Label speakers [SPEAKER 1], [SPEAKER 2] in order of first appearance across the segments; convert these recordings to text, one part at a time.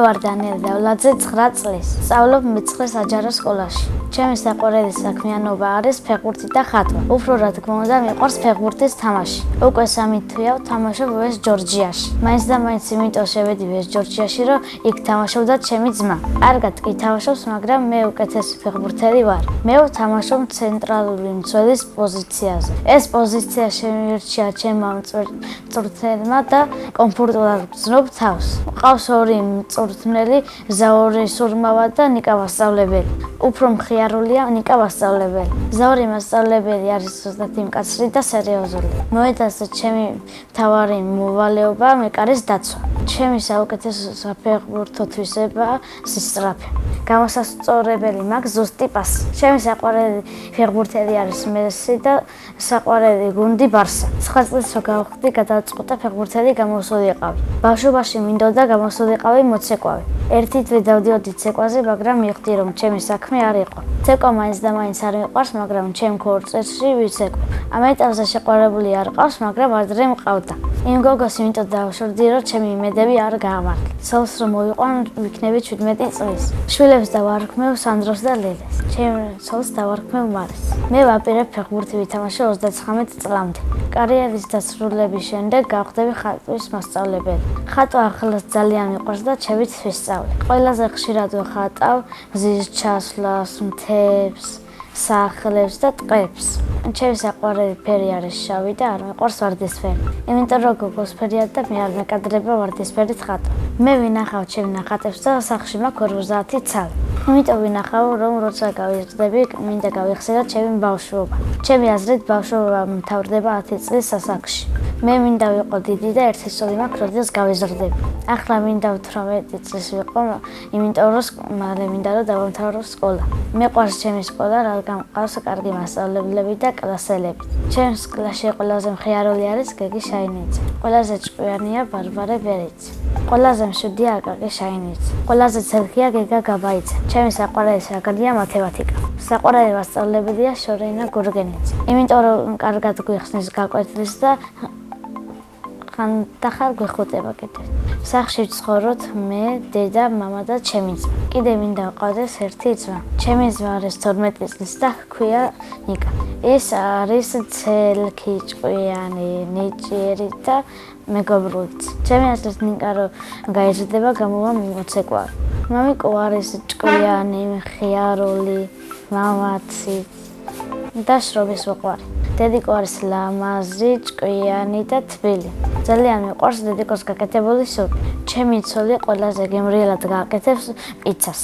[SPEAKER 1] ვარ დანიელ დავლაძე 9 წლის. სწავლობ მე-9 საჯარო სკოლაში. ჩემი საყვარელი საქმიანობა არის ფეხბურთი და ხატვა. უფრო რა თქმა უნდა, მიყვარს ფეხბურთის თამაში. უკვე 3 თვეა ვთამაშობ ვეს ჯორჯიაში. მაინც და მაინც იმიტომ შევედი ვეს ჯორჯიაში, რომ იქ თამაშობდა ჩემი ძმა. კარგად კი თამაშობს, მაგრამ მე უკეთესი ფეხბურთელი ვარ. მე ვთამაშობ ცენტრალური მცველის პოზიციაზე. ეს პოზიცია შემირჩია ჩემმა მწვრთნელმა და კომფორტულად ვგრძნობ თავს. მყავს 2 მწვრთნელი, ზაური სურმავა და ნიკა მასწავლებელი. უფრო მხიარულია ნიკა მასწავლებელი. ზაური მასწავლებელი არის ზუსტად მკაცრი და სერიოზული. მოედანზე ჩემი მთავარი მოვალეობა მეკარის დაცვა. ჩემი საუკეთესო საფეხბურთო თვისებაა სისწრაფე. გამოსასწორებელი მაქვს ზუსტი პასი. ჩემი საყვარელი ფეხბურთელი არის მესი და საყვარელი გუნდი ბარსა. 9 წლის რო გავხდი, გადავწყვიტე ფეხბურთელი გამოსულიყავი. ბავშვობაში მინდოდა გამოსულიყავი მოცეკვავი. ერთი თვე დავდიოდი ცეკვაზე, მაგრამ მივხვდი რომ ჩემი საქმე არ იყო. ცეკვა მაინც და მაინც არ მიყვარს, მაგრამ ჩემ ქორწილში ვიცეკვე. ამ ეტაპზე შეყვარებული არ ყავს, მაგრამ ადრე მყავდა. იმ გოგოს იმიტომ დავშორდი, რომ ჩემი იმედები არ გაამართლა. ცოლს რომ მოვიყვან, ვიქნები 17 წლის. შვილებს დავარქმევ სანდროს და ლელეს. ჩემ ცოლს დავარქმევ მარეს. მე ვაპირებ ფეხბურთი ვითამაშო 39 წლამდე. კარიერის დასრულების შემდეგ გავხდები ხატვის მასწავლებელი. ხატვა ახლაც ძალიან მიყვარს და ჩემიც ვისწავლე. ყველაზე ხშირად ვხატავ მზის ჩასვლას, მთებს, სახლებს და ტყეებს. ჩემი საყვარელი ფერი არის შავი და არ მიყვარს ვარდისფერი. იმიტომ რომ გოგოს ფერია და მე არ მეკადრება ვარდისფერით ხატვა. მე ვინახავ ჩემ ნახატებს და სახლში მაქვს 50 ცალი. იმიტომ ვინახავ რომ როცა გავიზრდები, მინდა გავიხსენოთ ჩემი ბავშვობა. ჩემი აზრით ბავშვობა მთავრდება 10 წლის ასაკში. მე მინდა ვიყო დიდი და ერთი წელი მაქვს როდესაც გავიზრდები. ახლა მინდა 18 წლის ვიყო, იმიტომ რომ მალე მინდა რომ დავამთავრო სკოლა. მეყვარს ჩემი სკოლა, რადგან მყავს კარგი მასწავლებლები და კლასელები. ჩემს კლასში ყველაზე მხიარული არის გეგი შაინიძე. ყველაზე ჭკვიანია ბარბარე ბერიძე. ყველაზე მშვიდია აკაკი შაინიძე. ყველაზე ცელქია გეგა გაბაიძე. ჩემი საყვარელი საგანია მათემატიკა. საყვარელი მასწავლებელია შორენა გურგენიძე. იმიტომ რომ კარგად გვიხსნის გაკვეთილს და ხანდახან გვეხუტება კიდე. სახლში ვცხოვრობთ მე, დედა, მამა და ჩემი ძმა. კიდე მინდა ვყავდეს ერთი ძმა. ჩემი ძმა არის 12 წლის და ჰქვია ნიკა. ეს არის ცელქი, ჭკვიანი, ნიჭიერი და მეგობრულიც. ჩემი აზრით ნიკა რო გაიზრდება, გამოვა მოცეკვავი. მამიკო არის ჭკვიანი, მხიარული, მამაცი და შრომის მოყვარი. დედიკო არის ლამაზი, ჭკვიანი და თბილი. ძალიან მიყვარს დედიკოს გაკეთებული სუპი. ჩემი ცოლი ყველაზე გემრიელად გააკეთებს პიცას.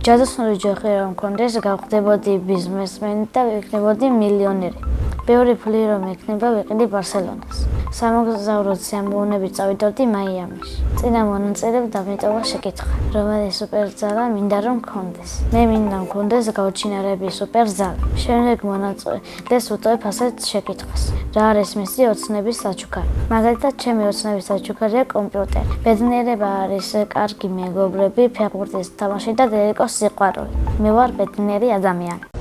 [SPEAKER 1] ჯადოსნური ჯოხი რომ მქონდეს, გავხდებოდი ბიზნესმენი და ვიქნებოდი მილიონერი. ბევრი ფული რომ ექნება, ვიყიდი ბარსელონას. სამოგზაურო სიამოვნებით წავიდოდი მაიამიში. წინა მონაწილემ დამეტოვა შეკითხვა, რომელი სუპერძალა მინდა რომ მქონდეს. მე მინდა მქონდეს გაუჩინარების სუპერძალა. შემდეგ მონაწილეს ვუტოვებ ასეთ შეკითხვას. რა არის მისი ოცნების საჩუქარი? მაგალითად, ჩემი ოცნების საჩუქარია კომპიუტერი. ბედნიერება არის კარგი მეგობრები, ფეხბურთის თამაში და დედიკოს სიყვარული. მე ვარ ბედნიერი ადამიანი.